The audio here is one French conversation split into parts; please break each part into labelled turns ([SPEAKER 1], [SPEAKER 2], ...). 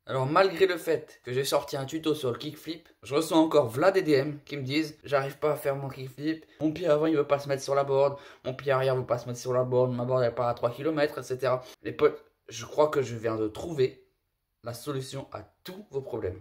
[SPEAKER 1] Alors malgré le fait que j'ai sorti un tuto sur le kickflip, je reçois encore v'là des DM qui me disent j'arrive pas à faire mon kickflip, mon pied avant il veut pas se mettre sur la board, mon pied arrière veut pas se mettre sur la board, ma board elle part à 3 km, etc. Les potes, je crois que je viens de trouver la solution à tous vos problèmes.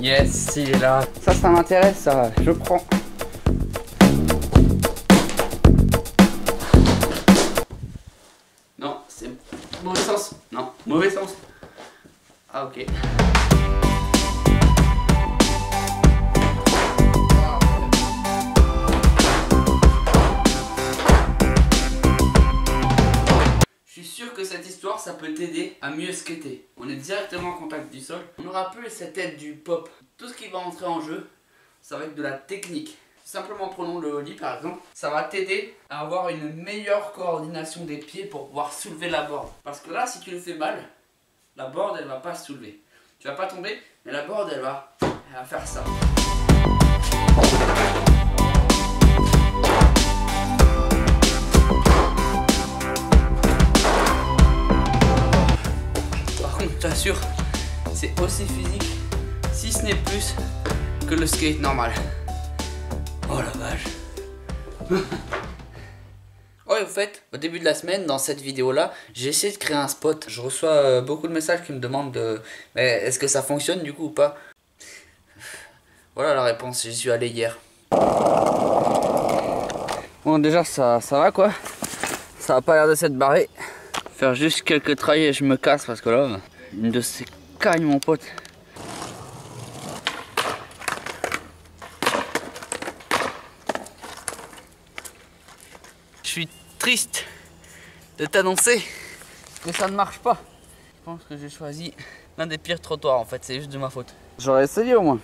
[SPEAKER 1] Yes, il est là. Ça m'intéresse, ça. Je prends. Non, c'est mauvais sens. Non, mauvais sens. Ah, ok. Je suis sûr que cette histoire, ça peut t'aider à mieux skater. On est directement en contact du sol. On n'aura plus cette aide du pop. Tout ce qui va entrer en jeu, ça va être de la technique. Simplement prenons le ollie par exemple. Ça va t'aider à avoir une meilleure coordination des pieds pour pouvoir soulever la board. Parce que là, si tu le fais mal, la board elle va pas se soulever. Tu vas pas tomber, mais la board elle va faire ça. Je t'assure, c'est aussi physique, si ce n'est plus, que le skate normal. Oh la vache. Ouais, au fait, au début de la semaine, dans cette vidéo-là, j'ai essayé de créer un spot. Je reçois beaucoup de messages qui me demandent mais est-ce que ça fonctionne du coup ou pas? Voilà la réponse, j'y suis allé hier. Bon, déjà, ça va quoi. Ça a pas l'air de s'être barré. Faire juste quelques trails et je me casse parce que là... Une de ces cagnes, mon pote. Je suis triste de t'annoncer que ça ne marche pas. Je pense que j'ai choisi l'un des pires trottoirs en fait, c'est juste de ma faute. J'aurais essayé au moins.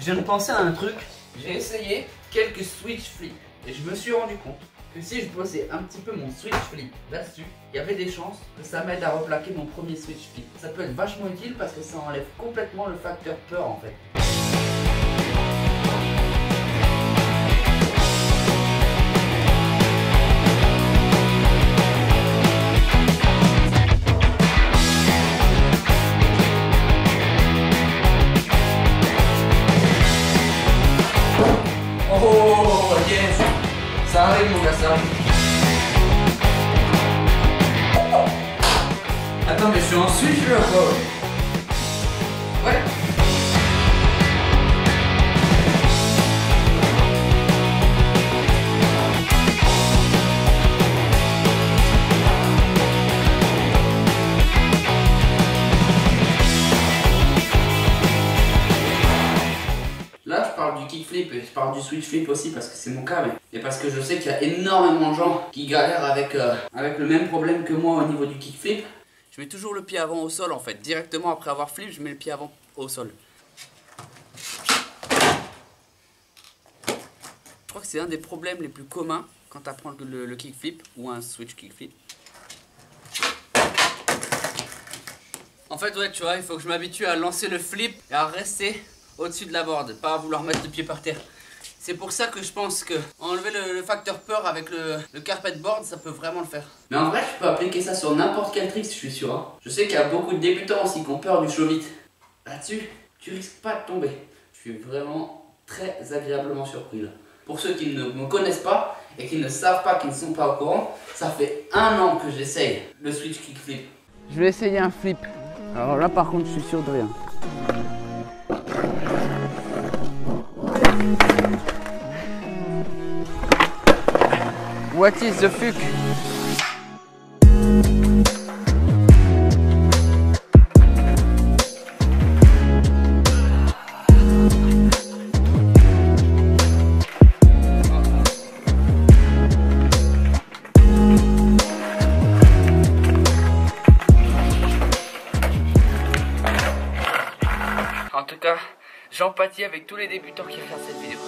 [SPEAKER 1] Je viens de penser à un truc. J'ai essayé quelques switch flips et je me suis rendu compte que si je posais un petit peu mon switch flip là-dessus, il y avait des chances que ça m'aide à replaquer mon premier switch flip. Ça peut être vachement utile parce que ça enlève complètement le facteur peur en fait. Oh yes! Ça arrive mon gars, ça arrive. Attends, mais je suis en switch là quoi. Ouais. Là, je parle du kickflip et je parle du switch flip aussi parce que c'est mon cas, et parce que je sais qu'il y a énormément de gens qui galèrent avec le même problème que moi au niveau du kickflip. Je mets toujours le pied avant au sol en fait, directement après avoir flip, je mets le pied avant au sol. Je crois que c'est un des problèmes les plus communs quand tu apprends le kickflip ou un switch kickflip. En fait, ouais, tu vois, il faut que je m'habitue à lancer le flip et à rester au-dessus de la board, pas à vouloir mettre le pied par terre. C'est pour ça que je pense que enlever le facteur peur avec le carpet board, ça peut vraiment le faire. Mais en vrai, tu peux appliquer ça sur n'importe quel trick, je suis sûr. Hein. Je sais qu'il y a beaucoup de débutants aussi qui ont peur du show vite. Là-dessus, tu risques pas de tomber. Je suis vraiment très agréablement surpris là. Pour ceux qui ne me connaissent pas et qui ne savent pas, qui ne sont pas au courant, ça fait 1 an que j'essaye le switch kickflip. Je vais essayer un flip. Alors là, par contre, je suis sûr de rien. What is the fuck? En tout cas, j'empathie avec tous les débutants qui regardent cette vidéo.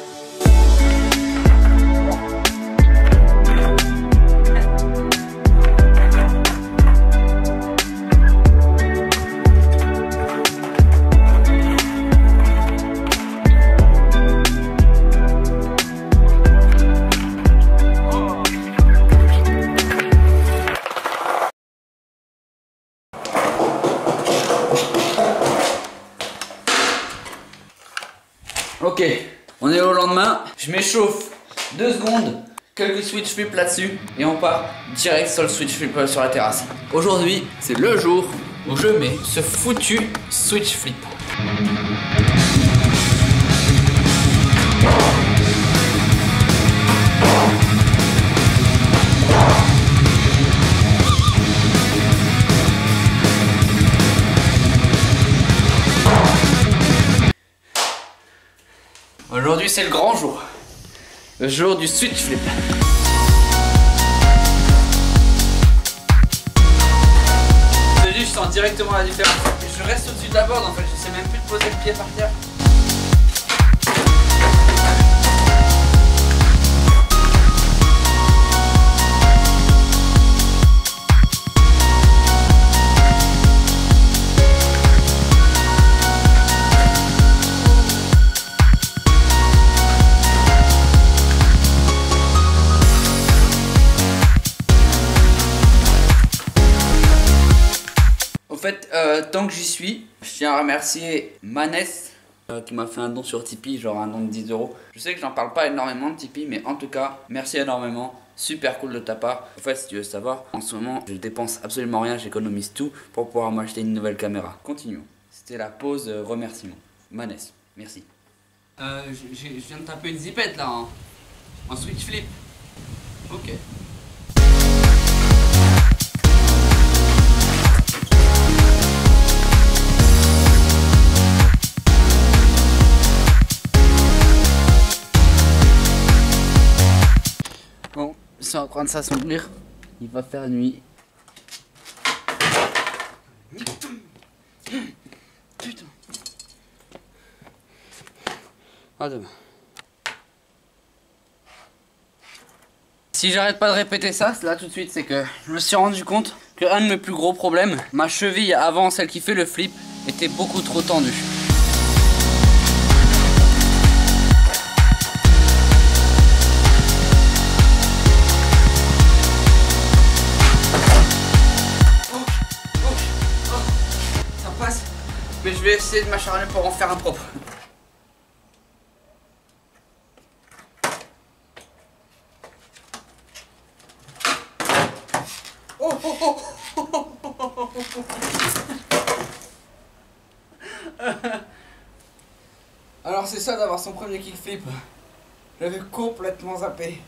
[SPEAKER 1] Je m'échauffe 2 secondes, quelques switch flips là-dessus et on part direct sur le switch flip sur la terrasse. Aujourd'hui, c'est le jour où je mets ce foutu switch flip. Aujourd'hui c'est le grand jour. Le jour du switch flip. C'est juste, je sens directement la différence. Je reste au-dessus de la board en fait, je sais même plus de poser le pied par terre. En fait, tant que j'y suis, je tiens à remercier Manès qui m'a fait un don sur Tipeee, genre un don de 10 €. Je sais que j'en parle pas énormément de Tipeee, mais en tout cas, merci énormément. Super cool de ta part. En fait, si tu veux savoir, en ce moment, je dépense absolument rien, j'économise tout pour pouvoir m'acheter une nouvelle caméra. Continuons. C'était la pause remerciement. Manès, merci. Je viens de taper une zipette là, en switch flip. Ok. Bon, c'est en train de s'assombrir. Il va faire nuit. Putain. À demain. Si j'arrête pas de répéter ça, là tout de suite, c'est que je me suis rendu compte que un de mes plus gros problèmes, ma cheville avant, celle qui fait le flip, était beaucoup trop tendue. Mais je vais essayer de m'acharner pour en faire un propre. Oh, oh, oh, oh, oh, oh, oh, oh. Alors c'est ça d'avoir son premier kickflip. J'avais complètement zappé.